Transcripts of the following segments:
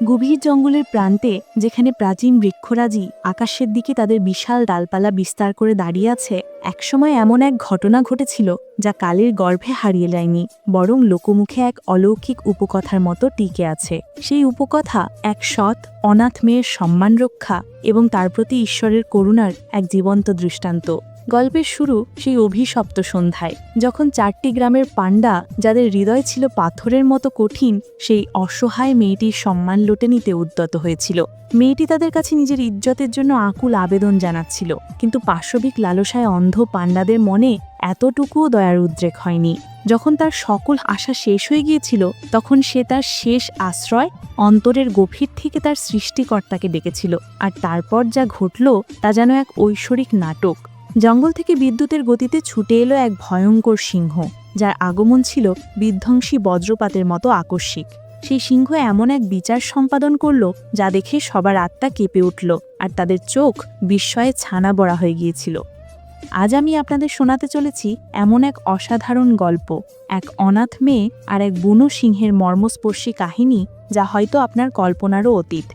গভীর জঙ্গলের প্রান্তে, যেখানে প্রাচীন বৃক্ষরাজি আকাশের দিকে তাদের বিশাল ডালপালা বিস্তার করে দাঁড়িয়ে আছে, একসময় এমন এক ঘটনা ঘটেছিল যা কালের গর্ভে হারিয়ে যায়নি, বরং লোকমুখে এক অলৌকিক উপকথার মতো টিকে আছে। সেই উপকথা এক সৎ অনাথ মেয়ের সম্মান রক্ষা এবং তার প্রতি ঈশ্বরের করুণার এক জীবন্ত দৃষ্টান্ত। গল্পের শুরু সেই অভিশপ্ত সন্ধ্যায়, যখন 4টি গ্রামের পাণ্ডা, যাদের হৃদয় ছিল পাথরের মতো কঠিন, সেই অসহায় মেয়েটির সম্মান লুটে নিতে উদ্যত হয়েছিল। মেয়েটি তাদের কাছে নিজের ইজ্জতের জন্য আকুল আবেদন জানাচ্ছিল, কিন্তু পাশবিক লালসায় অন্ধ পাণ্ডাদের মনে এতটুকুও দয়ার উদ্রেক হয়নি। যখন তার সকল আশা শেষ হয়ে গিয়েছিল, তখন সে তার শেষ আশ্রয় অন্তরের গভীর থেকে তার সৃষ্টিকর্তাকে ডেকেছিল। আর তারপর যা ঘটল তা যেন এক ঐশ্বরিক নাটক। জঙ্গল থেকে বিদ্যুতের গতিতে ছুটে এলো এক ভয়ঙ্কর সিংহ, যার আগমন ছিল বিধ্বংসী বজ্রপাতের মতো আকস্মিক। সেই সিংহ এমন এক বিচার সম্পাদন করল যা দেখে সবার আত্মা কেঁপে উঠল, আর তাদের চোখ বিস্ময়ে ছানা বড়া হয়ে গিয়েছিল। আজ আমি আপনাদের শোনাতে চলেছি এমন এক অসাধারণ গল্প, এক অনাথ মেয়ে আর এক বুনো সিংহের মর্মস্পর্শী কাহিনী, যা হয়তো আপনার কল্পনারও অতীত।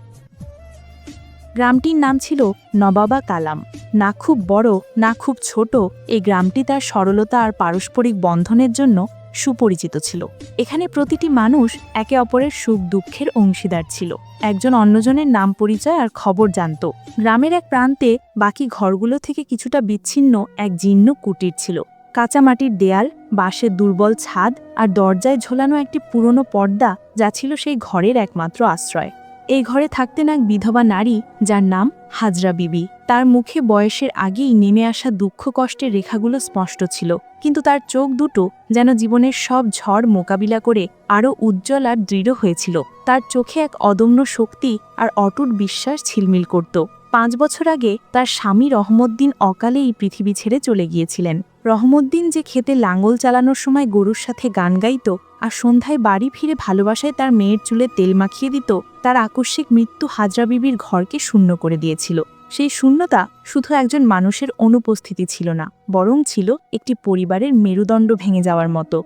গ্রামটির নাম ছিল নবাবা কালাম। না খুব বড়, না খুব ছোট, এই গ্রামটি তার সরলতা আর পারস্পরিক বন্ধনের জন্য সুপরিচিত ছিল। এখানে প্রতিটি মানুষ একে অপরের সুখ দুঃখের অংশীদার ছিল, একজন অন্যজনের নাম পরিচয় আর খবর জানত। গ্রামের এক প্রান্তে, বাকি ঘরগুলো থেকে কিছুটা বিচ্ছিন্ন, এক জীর্ণ কুটির ছিল। কাঁচা মাটির দেয়াল, বাঁশের দুর্বল ছাদ আর দরজায় ঝোলানো একটি পুরনো পর্দা, যা ছিল সেই ঘরের একমাত্র আশ্রয়। এই ঘরে থাকতেন এক বিধবা নারী, যার নাম হাজরা বিবি। তার মুখে বয়সের আগেই নেমে আসা দুঃখ কষ্টের রেখাগুলো স্পষ্ট ছিল, কিন্তু তার চোখ দুটো যেন জীবনের সব ঝড় মোকাবিলা করে আরও উজ্জ্বল আর দৃঢ় হয়েছিল। তার চোখে এক অদম্য শক্তি আর অটুট বিশ্বাস ঝিলমিল করত। 5 বছর আগে তার স্বামী রহমদ্দিন অকালে এই পৃথিবী ছেড়ে চলে গিয়েছিলেন। রহমদ্দিন যে ক্ষেতে লাঙ্গল চালানোর সময় গরুর সাথে গান গাইত আর সন্ধ্যায় বাড়ি ফিরে ভালোবাসায় তার মেয়ের চুলে তেল মাখিয়ে দিত, তার আকস্মিক মৃত্যু হাজরা বিবির ঘরকে শূন্য করে দিয়েছিল। সেই শূন্যতা শুধু একজন মানুষের অনুপস্থিতি ছিল না, বরং ছিল একটি পরিবারের মেরুদণ্ড ভেঙে যাওয়ার মতো।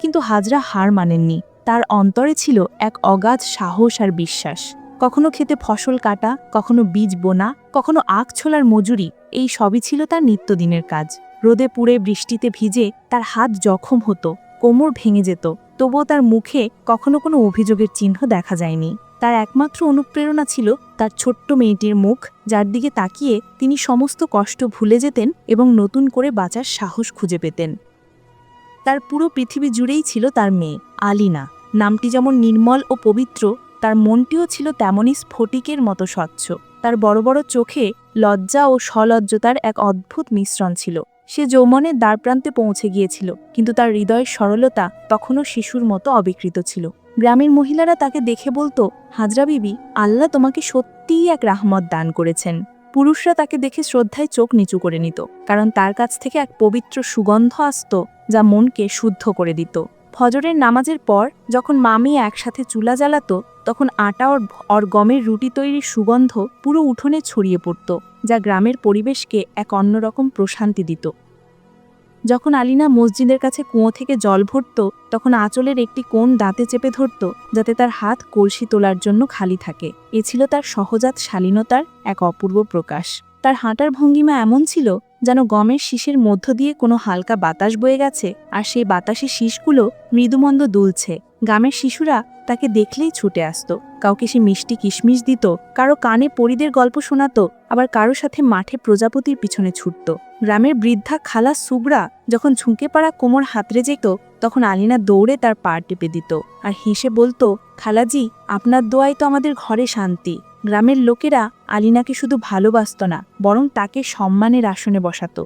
কিন্তু হাজরা হার মানেননি। তার অন্তরে ছিল এক অগাধ সাহস আর বিশ্বাস। কখনো ক্ষেতে ফসল কাটা, কখনো বীজ বোনা, কখনো আখ ছোলার মজুরি, এই সবই ছিল তার নিত্যদিনের কাজ। রোদে পুড়ে বৃষ্টিতে ভিজে তার হাত জখম হতো, কোমর ভেঙে যেত, তবুও তার মুখে কখনো কোনো অভিযোগের চিহ্ন দেখা যায়নি। তার একমাত্র অনুপ্রেরণা ছিল তার ছোট্ট মেয়েটির মুখ, যার দিকে তাকিয়ে তিনি সমস্ত কষ্ট ভুলে যেতেন এবং নতুন করে বাঁচার সাহস খুঁজে পেতেন। তার পুরো পৃথিবী জুড়েই ছিল তার মেয়ে আলিনা। নামটি যেমন নির্মল ও পবিত্র, তার মনটিও ছিল তেমনই স্ফটিকের মতো স্বচ্ছ। তার বড় বড় চোখে লজ্জা ও সলজ্জতার এক অদ্ভুত মিশ্রণ ছিল। সে যৌবনের দ্বারপ্রান্তে পৌঁছে গিয়েছিল, কিন্তু তার হৃদয়ের সরলতা তখনও শিশুর মতো অবিকৃত ছিল। গ্রামের মহিলারা তাকে দেখে বলতো, হাজরা বিবি, আল্লাহ তোমাকে সত্যিই এক রাহমত দান করেছেন। পুরুষরা তাকে দেখে শ্রদ্ধায় চোখ নিচু করে নিত, কারণ তার কাছ থেকে এক পবিত্র সুগন্ধ আসত যা মনকে শুদ্ধ করে দিত। ফজরের নামাজের পর যখন মামি একসাথে চুলা জ্বালাতো, তখন আটা আর গমের রুটি তৈরির সুগন্ধ পুরো উঠোনে ছড়িয়ে পড়ত, যা গ্রামের পরিবেশকে এক অন্যরকম প্রশান্তি দিত। যখন আলিনা মসজিদের কাছে কুয়ো থেকে জল ভরত, তখন আঁচলের একটি কোণ দাঁতে চেপে ধরত, যাতে তার হাত কলসি তোলার জন্য খালি থাকে। এ ছিল তার সহজাত শালীনতার এক অপূর্ব প্রকাশ। তার হাঁটার ভঙ্গিমা এমন ছিল যেন গমের শীষের মধ্য দিয়ে কোনো হালকা বাতাস বয়ে গেছে, আর সেই বাতাসে শীষগুলো মৃদুমন্দ দুলছে। গ্রামের শিশুরা তাকে দেখলেই ছুটে আসত। কাউকে সে মিষ্টি কিশমিশ দিত, কারো কানে পরীদের গল্প শোনাতো, আবার কারো সাথে মাঠে প্রজাপতির পিছনে ছুটত। গ্রামের বৃদ্ধা খালা সুবরা যখন ঝুঁকে পড়া কোমর হাতড়ে যেত, তখন আলিনা দৌড়ে তার পা টেপে দিত আর হেসে বলতো, খালাজি, আপনার দোয়ায় তো আমাদের ঘরে শান্তি। গ্রামের লোকেরা আলিনাকে শুধু ভালোবাসত না, বরং তাকে সম্মানের আসনে বসাত।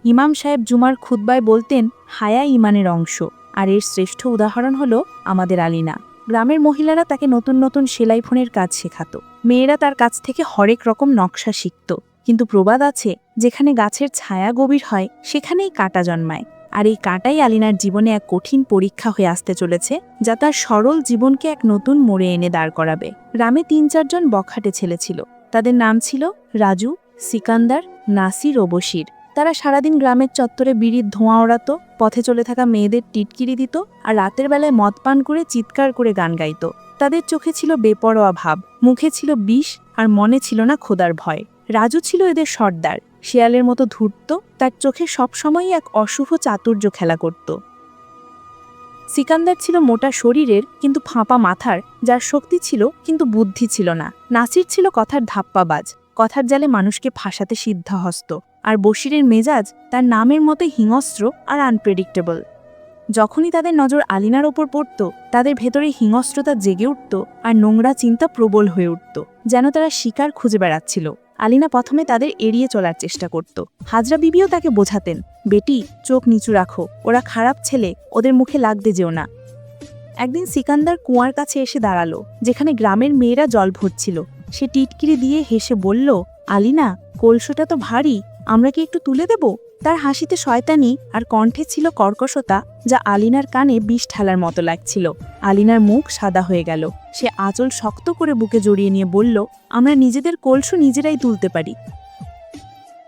ইমাম সাহেব জুমার খুতবায় বলতেন, হায়া ইমানের অংশ, আর এর শ্রেষ্ঠ উদাহরণ হলো আমাদের আলিনা। গ্রামের মহিলারা তাকে নতুন নতুন সেলাই ফোনের কাজ শেখাতো। মেয়েরা তার কাছ থেকে হরেক রকম নকশা শিখত। কিন্তু প্রবাদ আছে, যেখানে গাছের ছায়া গভীর হয় সেখানেই কাঁটা জন্মায়। আর এই কাঁটাই আলিনার জীবনে এক কঠিন পরীক্ষা হয়ে আসতে চলেছে, যা তার সরল জীবনকে এক নতুন মোড়ে এনে দাঁড় করাবে। গ্রামে 3-4 জন বখাটে ছেলে ছিল। তাদের নাম ছিল রাজু, সিকান্দার, নাসির ও বশির। তারা সারাদিন গ্রামের চত্বরে বিড়ির ধোঁয়া ওড়াতো, পথে চলে থাকা মেয়েদের টিটকিরি দিত, আর রাতের বেলায় মদ পান করে চিৎকার করে গান গাইত। তাদের চোখে ছিল বেপরোয়া ভাব, মুখে ছিল বিষ, আর মনে ছিল না খোদার ভয়। রাজু ছিল এদের সর্দার, শিয়ালের মতো ধূর্ত, তার চোখে সবসময়ই এক অশুভ চাতুর্য খেলা করত। সিকান্দার ছিল মোটা শরীরের কিন্তু ফাঁপা মাথার, যার শক্তি ছিল কিন্তু বুদ্ধি ছিল না। নাসির ছিল কথার ধাপ্পাবাজ, কথার জালে মানুষকে ফাঁসাতে সিদ্ধহস্ত। আর বশিরের মেজাজ তার নামের মতো হিংস্র আর আনপ্রেডিক্টেবল। যখনই তাদের নজর আলিনার ওপর পড়ত, তাদের ভেতরে হিংস্রতা জেগে উঠত আর নোংরা চিন্তা প্রবল হয়ে উঠত, যেন তারা শিকার খুঁজে বেড়াচ্ছিল। আলিনা প্রথমে তাদের এড়িয়ে চলার চেষ্টা করত। হাজরা বিবিও তাকে বোঝাতেন, বেটি, চোখ নিচু রাখো, ওরা খারাপ ছেলে, ওদের মুখে লাগতে যেও না। একদিন সিকান্দার কুয়ার কাছে এসে দাঁড়ালো, যেখানে গ্রামের মেয়েরা জল ভরছিল। সে টিটকিরি দিয়ে হেসে বলল, আলিনা, কলসটা তো ভারী, আমরা কি একটু তুলে দেব? তার হাসিতে শয়তানি আর কণ্ঠে ছিল কর্কশতা, যা আলিনার কানে বিষ ঢালার মতো লাগছিল। আলিনার মুখ সাদা হয়ে গেল। সে আঁচল শক্ত করে বুকে জড়িয়ে নিয়ে বলল, আমরা নিজেদের কলস নিজেরাই তুলতে পারি।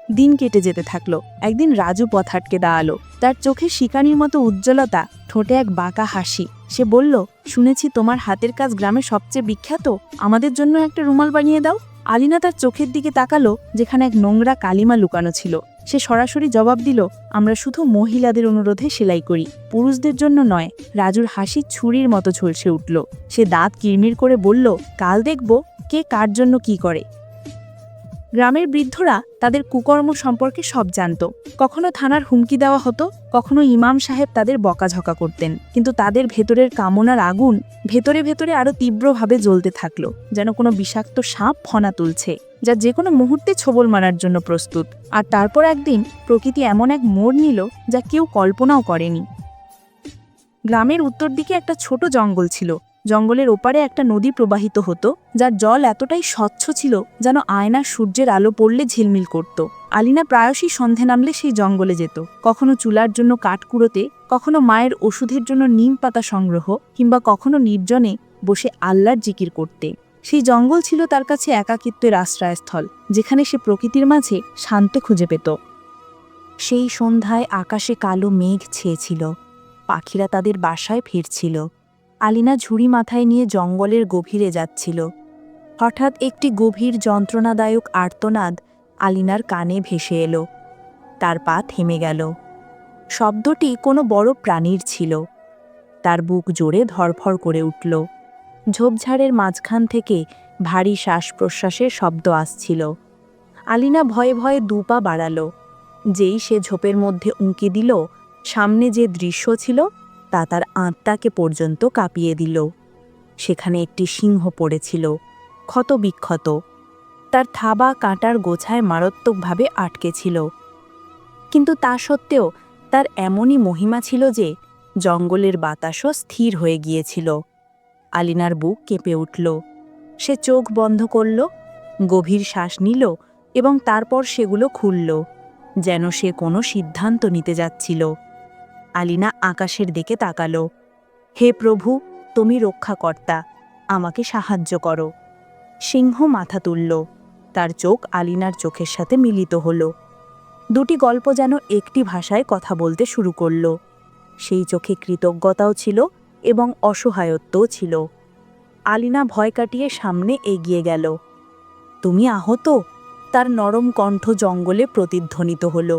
দিন কেটে যেতে থাকলো। একদিন রাজু পথ আটকে দাঁড়ালো, তার চোখে শিকানির মতো উজ্জ্বলতা, ঠোঁটে এক বাঁকা হাসি। সে বলল, শুনেছি তোমার হাতের কাজ গ্রামে সবচেয়ে বিখ্যাত, আমাদের জন্য একটা রুমাল বানিয়ে দাও। আলিনা তার চোখের দিকে তাকালো, যেখানে এক নোংরা কালিমা লুকানো ছিল। সে সরাসরি জবাব দিল, আমরা শুধু মহিলাদের অনুরোধে সেলাই করি, পুরুষদের জন্য নয়। রাজুর হাসি ছুরির মতো ঝলসে উঠল। সে দাঁত কিরমির করে বলল, কাল দেখব কে কার জন্য কি করে। গ্রামের বৃদ্ধরা তাদের কুকর্ম সম্পর্কে সব জানত। কখনো থানার হুমকি দেওয়া হতো, কখনো ইমাম সাহেব তাদের বকাঝকা করতেন, কিন্তু তাদের ভেতরের কামনার আগুন ভেতরে ভেতরে আরও তীব্রভাবে জ্বলতে থাকলো, যেন কোনো বিষাক্ত সাপ ফনা তুলছে, যা যে কোনো মুহূর্তে ছোবল মারার জন্য প্রস্তুত। আর তারপর একদিন প্রকৃতি এমন এক মোড় নিল যা কেউ কল্পনাও করেনি। গ্রামের উত্তর দিকে একটা ছোট জঙ্গল ছিল। জঙ্গলের ওপারে একটা নদী প্রবাহিত হতো, যার জল এতটাই স্বচ্ছ ছিল যেন আয়না সূর্যের আলো পড়লে ঝিলমিল করত। আলিনা প্রায়শই সন্ধে নামলে সেই জঙ্গলে যেত, কখনো চুলার জন্য কাঠ কুড়োতে, কখনো মায়ের ওষুধের জন্য নিম পাতা সংগ্রহ, কিংবা কখনো নির্জনে বসে আল্লাহর জিকির করতে। সেই জঙ্গল ছিল তার কাছে একাকিত্বের আশ্রয়স্থল, যেখানে সে প্রকৃতির মাঝে শান্তি খুঁজে পেত। সেই সন্ধ্যায় আকাশে কালো মেঘ ছেয়েছিল, পাখিরা তাদের বাসায় ফিরছিল। আলিনা ঝুড়ি মাথায় নিয়ে জঙ্গলের গভীরে যাচ্ছিল। হঠাৎ একটি গভীর যন্ত্রণাদায়ক আর্তনাদ আলিনার কানে ভেসে এলো। তার পা থেমে গেল। শব্দটি কোনো বড় প্রাণীর ছিল। তার বুক জোরে ধড়ফড় করে উঠল। ঝোপঝাড়ের মাঝখান থেকে ভারী শ্বাস প্রশ্বাসের শব্দ আসছিল। আলিনা ভয়ে ভয়ে দুপা বাড়ালো। যেই সে ঝোপের মধ্যে উঁকি দিল, সামনে যে দৃশ্য ছিল তা তার আত্মাকে পর্যন্ত কাঁপিয়ে দিল। সেখানে একটি সিংহ পড়েছিল, ক্ষতবিক্ষত। তার থাবা কাঁটার গোছায় মারাত্মকভাবে আটকে ছিল। কিন্তু তা সত্ত্বেও তার এমনই মহিমা ছিল যে জঙ্গলের বাতাসও স্থির হয়ে গিয়েছিল। আলিনার বুক কেঁপে উঠল। সে চোখ বন্ধ করল, গভীর শ্বাস নিল এবং তারপর সেগুলো খুলল, যেন সে কোনো সিদ্ধান্ত নিতে যাচ্ছিল। আলিনা আকাশের দিকে তাকালো। হে প্রভু, তুমি রক্ষাকর্তা, আমাকে সাহায্য করো। সিংহ মাথা তুলল। তার চোখ আলিনার চোখের সাথে মিলিত হল। দুটি গল্প যেন একটি ভাষায় কথা বলতে শুরু করল। সেই চোখে কৃতজ্ঞতাও ছিল এবং অসহায়ত্বও ছিল। আলিনা ভয় কাটিয়ে সামনে এগিয়ে গেল। তুমি আহত? তার নরম কণ্ঠ জঙ্গলে প্রতিধ্বনিত হল।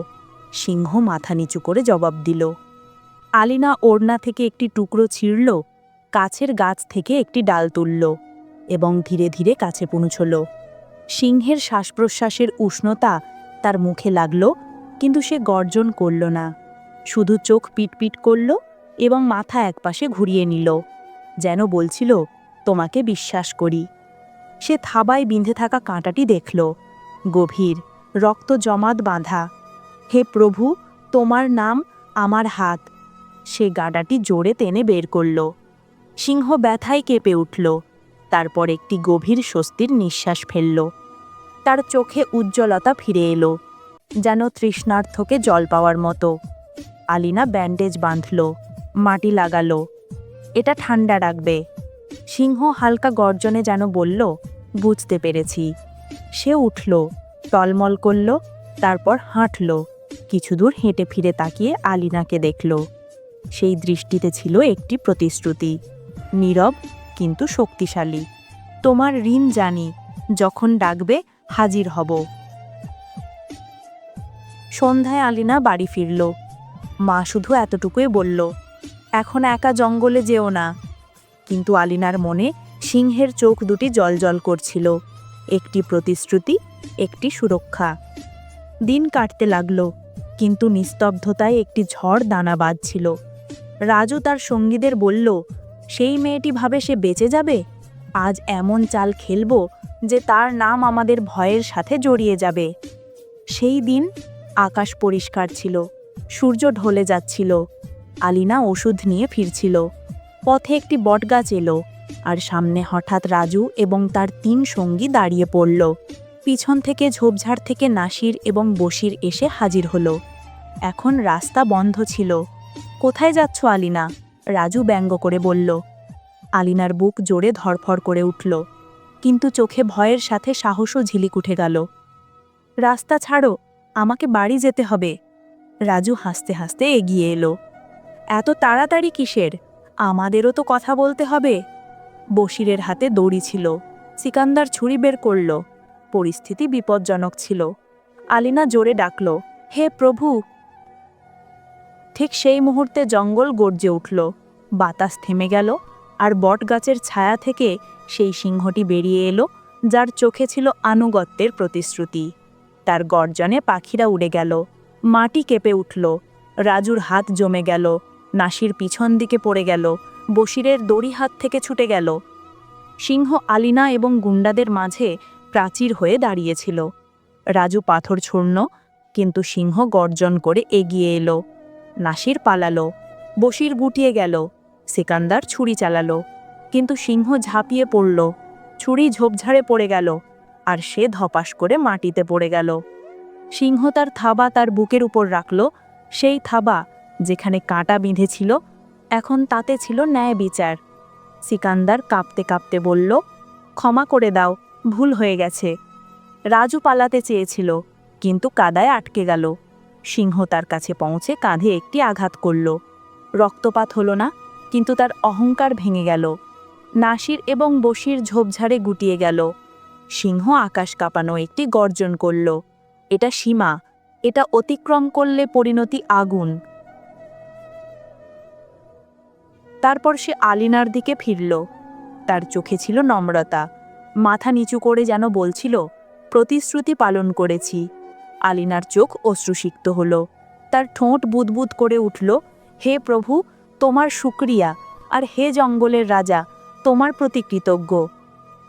সিংহ মাথা নিচু করে জবাব দিল। আলিনা ওড়না থেকে একটি টুকরো ছিঁড়ল, কাছের গাছ থেকে একটি ডাল তুলল এবং ধীরে ধীরে কাছে পৌঁছল। সিংহের শ্বাস প্রশ্বাসের উষ্ণতা তার মুখে লাগল, কিন্তু সে গর্জন করল না, শুধু চোখ পিটপিট করল এবং মাথা একপাশে ঘুরিয়ে নিল, যেন বলছিল, তোমাকে বিশ্বাস করি। সে থাবায় বিঁধে থাকা কাঁটাটি দেখল, গভীর, রক্ত জমাট বাঁধা। হে প্রভু, তোমার নাম আমার হাত। সে গাঁটাটি জোরে টেনে বের করল। সিংহ ব্যথায় কেঁপে উঠল, তারপর একটি গভীর স্বস্তির নিঃশ্বাস ফেলল। তার চোখে উজ্জ্বলতা ফিরে এলো, যেন তৃষ্ণার্থকে জল পাওয়ার মতো। আলিনা ব্যান্ডেজ বাঁধল, মাটি লাগালো। এটা ঠান্ডা রাখবে। সিংহ হালকা গর্জনে যেন বলল, বুঝতে পেরেছি। সে উঠল, টলমল করল, তারপর হাঁটল। কিছু দূর হেঁটে ফিরে তাকিয়ে আলিনাকে দেখল। সেই দৃষ্টিতে ছিল একটি প্রতিশ্রুতি, নীরব কিন্তু শক্তিশালী। তোমার ঋণ জানি, যখন ডাকবে হাজির হব। সন্ধ্যায় আলিনা বাড়ি ফিরল। মা শুধু এতটুকুই বলল, এখন একা জঙ্গলে যেও না। কিন্তু আলিনার মনে সিংহের চোখ দুটি জ্বলজ্বল করছিল, একটি প্রতিশ্রুতি, একটি সুরক্ষা। দিন কাটতে লাগল, কিন্তু নিস্তব্ধতায় একটি ঝড় দানা বাঁধছিল। রাজু তার সঙ্গীদের বলল, সেই মেয়েটি ভাবে সে বেঁচে যাবে। আজ এমন চাল খেলব যে তার নাম আমাদের ভয়ের সাথে জড়িয়ে যাবে। সেই দিন আকাশ পরিষ্কার ছিল, সূর্য ঢলে যাচ্ছিল। আলিনা ওষুধ নিয়ে ফিরছিল। পথে একটি বটগাছ এলো, আর সামনে হঠাৎ রাজু এবং তার 3 সঙ্গী দাঁড়িয়ে পড়ল। পিছন থেকে ঝোপঝাড় থেকে নাসির এবং বশির এসে হাজির হলো। এখন রাস্তা বন্ধ ছিল। কোথায় যাচ্ছ আলিনা? রাজু ব্যঙ্গ করে বলল। আলিনার বুক জোরে ধড়ফড় করে উঠল, কিন্তু চোখে ভয়ের সাথে সাহসও ঝিলিক উঠে গেল। রাস্তা ছাড়ো, আমাকে বাড়ি যেতে হবে। রাজু হাসতে হাসতে এগিয়ে এলো। এত তাড়াতাড়ি কিসের? আমাদেরও তো কথা বলতে হবে। বশিরের হাতে দড়ি ছিল, সিকান্দার ছুরি বের করল। পরিস্থিতি বিপজ্জনক ছিল। আলিনা জোরে ডাকল, হে প্রভু! ঠিক সেই মুহূর্তে জঙ্গল গর্জে উঠল। বাতাস থেমে গেল, আর বটগাছের ছায়া থেকে সেই সিংহটি বেরিয়ে এলো, যার চোখে ছিল আনুগত্যের প্রতিশ্রুতি। তার গর্জনে পাখিরা উড়ে গেল, মাটি কেঁপে উঠল। রাজুর হাত জমে গেল, নাসির পিছন দিকে পড়ে গেল, বশিরের দড়ি হাত থেকে ছুটে গেল। সিংহ আলিনা এবং গুন্ডাদের মাঝে প্রাচীর হয়ে দাঁড়িয়েছিল। রাজু পাথর ছুড়ল, কিন্তু সিংহ গর্জন করে এগিয়ে এলো। নাসির পালালো, বশির গুটিয়ে গেল, সিকান্দার ছুরি চালালো, কিন্তু সিংহ ঝাঁপিয়ে পড়ল। ছুরি ঝোপঝাড়ে পড়ে গেল, আর সে ধপাস করে মাটিতে পড়ে গেল। সিংহ তার থাবা তার বুকের উপর রাখল, সেই থাবা যেখানে কাঁটা বিঁধেছিল, এখন তাতে ছিল ন্যায় বিচার। সিকান্দার কাঁপতে কাঁপতে বলল, ক্ষমা করে দাও, ভুল হয়ে গেছে। রাজু পালাতে চেয়েছিল, কিন্তু কাদায় আটকে গেল। সিংহ তার কাছে পৌঁছে কাঁধে একটি আঘাত করল। রক্তপাত হলো না, কিন্তু তার অহংকার ভেঙে গেল। নাসির এবং বশির ঝোপঝাড়ে গুটিয়ে গেল। সিংহ আকাশ কাঁপানো একটি গর্জন করল, এটা সীমা, এটা অতিক্রম করলে পরিণতি আগুন। তারপর সে আলিনার দিকে ফিরল। তার চোখে ছিল নম্রতা, মাথা নিচু করে যেন বলছিল, প্রতিশ্রুতি পালন করেছি। আলিনার চোখ অশ্রুসিক্ত হল, তার ঠোঁট বুদবুদ করে উঠল, হে প্রভু, তোমার শুকরিয়া, আর হে জঙ্গলের রাজা, তোমার প্রতি কৃতজ্ঞ।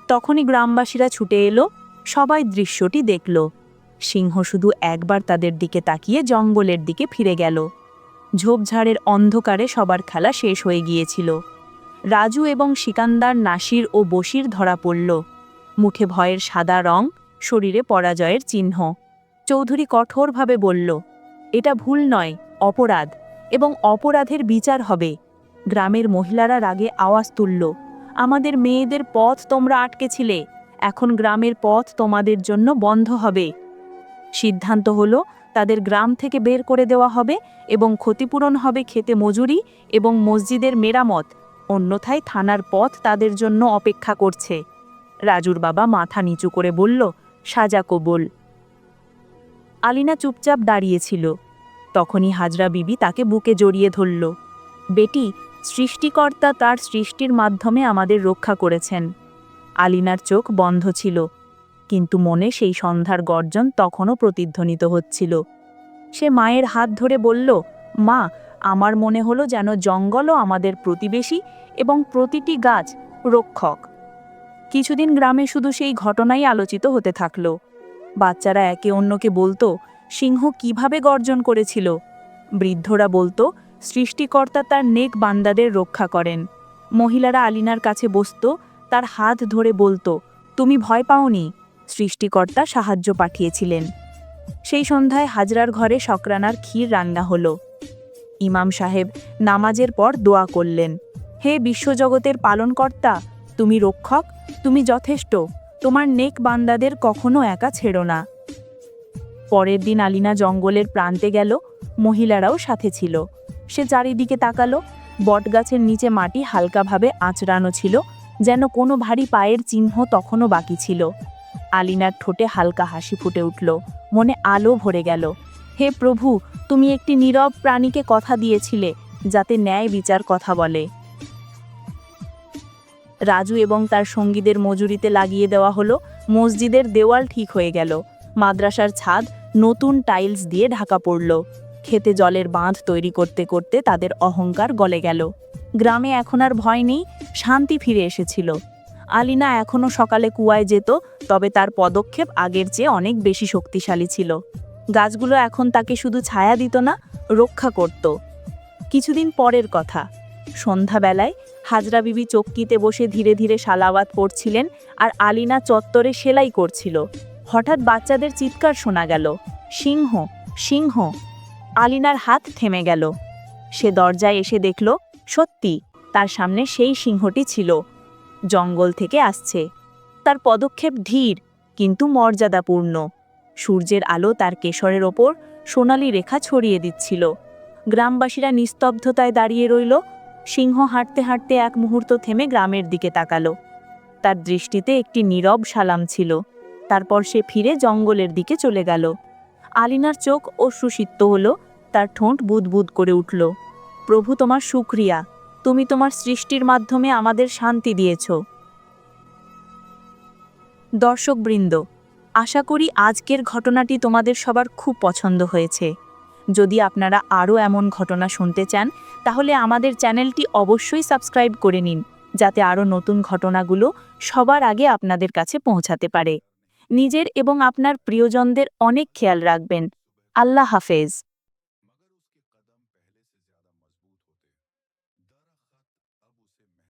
তখনই গ্রামবাসীরা ছুটে এলো, সবাই দৃশ্যটি দেখল। সিংহ শুধু একবার তাদের দিকে তাকিয়ে জঙ্গলের দিকে ফিরে গেল। ঝোপঝাড়ের অন্ধকারে সবার খেলা শেষ হয়ে গিয়েছিল। রাজু এবং সিকান্দার, নাসির ও বশির ধরা পড়ল। মুখে ভয়ের সাদা রং, শরীরে পরাজয়ের চিহ্ন। চৌধুরী কঠোরভাবে বলল, এটা ভুল নয়, অপরাধ, এবং অপরাধের বিচার হবে। গ্রামের মহিলারা রাগে আওয়াজ তুলল, আমাদের মেয়েদের পথ তোমরা আটকেছিলে, এখন গ্রামের পথ তোমাদের জন্য বন্ধ হবে। সিদ্ধান্ত হলো, তাদের গ্রাম থেকে বের করে দেওয়া হবে এবং ক্ষতিপূরণ হবে খেতে মজুরি এবং মসজিদের মেরামত, অন্যথায় থানার পথ তাদের জন্য অপেক্ষা করছে। রাজুর বাবা মাথা নিচু করে বলল, সাজা কবুল। আলিনা চুপচাপ দাঁড়িয়েছিল। তখনই হাজরা বিবি তাকে বুকে জড়িয়ে ধরল, বেটি, সৃষ্টিকর্তা তার সৃষ্টির মাধ্যমে আমাদের রক্ষা করেছেন। আলিনার চোখ বন্ধ ছিল, কিন্তু মনে সেই সন্ধ্যার গর্জন তখনও প্রতিধ্বনিত হচ্ছিল। সে মায়ের হাত ধরে বলল, মা, আমার মনে হলো যেন জঙ্গলও আমাদের প্রতিবেশী এবং প্রতিটি গাছ রক্ষক। কিছুদিন গ্রামে শুধু সেই ঘটনাই আলোচিত হতে থাকল। বাচ্চারা একে অন্যকে বলতো, সিংহ কিভাবে গর্জন করেছিল। বৃদ্ধরা বলতো, সৃষ্টিকর্তা তার নেক বান্দাদের রক্ষা করেন। মহিলারা আলিনার কাছে বসত, তার হাত ধরে বলতো, তুমি ভয় পাওনি, সৃষ্টিকর্তা সাহায্য পাঠিয়েছিলেন। সেই সন্ধ্যায় হাজরার ঘরে শকরানার ক্ষীর রান্না হলো। ইমাম সাহেব নামাজের পর দোয়া করলেন, হে বিশ্বজগতের পালনকর্তা, তুমি রক্ষক, তুমি যথেষ্ট, তোমার নেক বান্দাদের কখনো একা ছেড়ো না। পরের দিন আলিনা জঙ্গলের প্রান্তে গেল, মহিলারাও সাথে ছিল। সে চারিদিকে তাকালো, বটগাছের নিচে মাটি হালকাভাবে আঁচড়ানো ছিল, যেন কোনো ভারী পায়ের চিহ্ন তখনও বাকি ছিল। আলিনার ঠোঁটে হালকা হাসি ফুটে উঠল, মনে আলো ভরে গেল। হে প্রভু, তুমি একটি নীরব প্রাণীকে কথা দিয়েছিলে, যাতে ন্যায় বিচার কথা বলে। রাজু এবং তার সঙ্গীদের মজুরিতে লাগিয়ে দেওয়া হলো। মসজিদের দেওয়াল ঠিক হয়ে গেল। মাদ্রাসার ছাদ নতুন টাইলস দিয়ে ঢাকা পড়ল। খেতে জলের বাঁধ তৈরি করতে করতে তাদের অহংকার গলে গেল। গ্রামে এখন আর ভয় নেই, শান্তি ফিরে এসেছিল। আলিনা এখনও সকালে কুয়ায় যেত, তবে তার পদক্ষেপ আগের চেয়ে অনেক বেশি শক্তিশালী ছিল। গাছগুলো এখন তাকে শুধু ছায়া দিত না, রক্ষা করত। কিছুদিন পরের কথা, সন্ধ্যাবেলায় হাজরা বিবি চক্কিতে বসে ধীরে ধীরে সালাওয়াত পড়ছিলেন, আর আলিনা চত্বরে সেলাই করছিল। হঠাৎ বাচ্চাদের চিৎকার শোনা গেল, সিংহ, সিংহ! আলিনার হাত থেমে গেল। সে দরজায় এসে দেখল, সত্যি তার সামনে সেই সিংহটি ছিল। জঙ্গল থেকে আসছে। তার পদক্ষেপ ধীর কিন্তু মর্যাদাপূর্ণ। সূর্যের আলো তার কেশরের ওপর সোনালি রেখা ছড়িয়ে দিচ্ছিল। গ্রামবাসীরা নিস্তব্ধতায় দাঁড়িয়ে রইল। সিংহ হাঁটতে হাঁটতে এক মুহূর্ত থেমে গ্রামের দিকে তাকালো। তার দৃষ্টিতে একটি নীরব সালাম ছিল। তারপর সে ফিরে জঙ্গলের দিকে চলে গেল। আলিনার চোখ অশ্রুসিক্ত হলো, তার ঠোঁট বুদবুদ করে উঠল। প্রভু, তোমার শুকরিয়া, তুমি তোমার সৃষ্টির মাধ্যমে আমাদের শান্তি দিয়েছ। দর্শকবৃন্দ, আশা করি আজকের ঘটনাটি তোমাদের সবার খুব পছন্দ হয়েছে। যদি আপনারা আরও এমন ঘটনা শুনতে চান, তাহলে আমাদের চ্যানেলটি অবশ্যই সাবস্ক্রাইব করে নিন, যাতে আরও নতুন ঘটনাগুলো সবার আগে আপনাদের কাছে পৌঁছাতে পারে। নিজের এবং আপনার প্রিয়জনদের অনেক খেয়াল রাখবেন। আল্লাহ হাফেজ।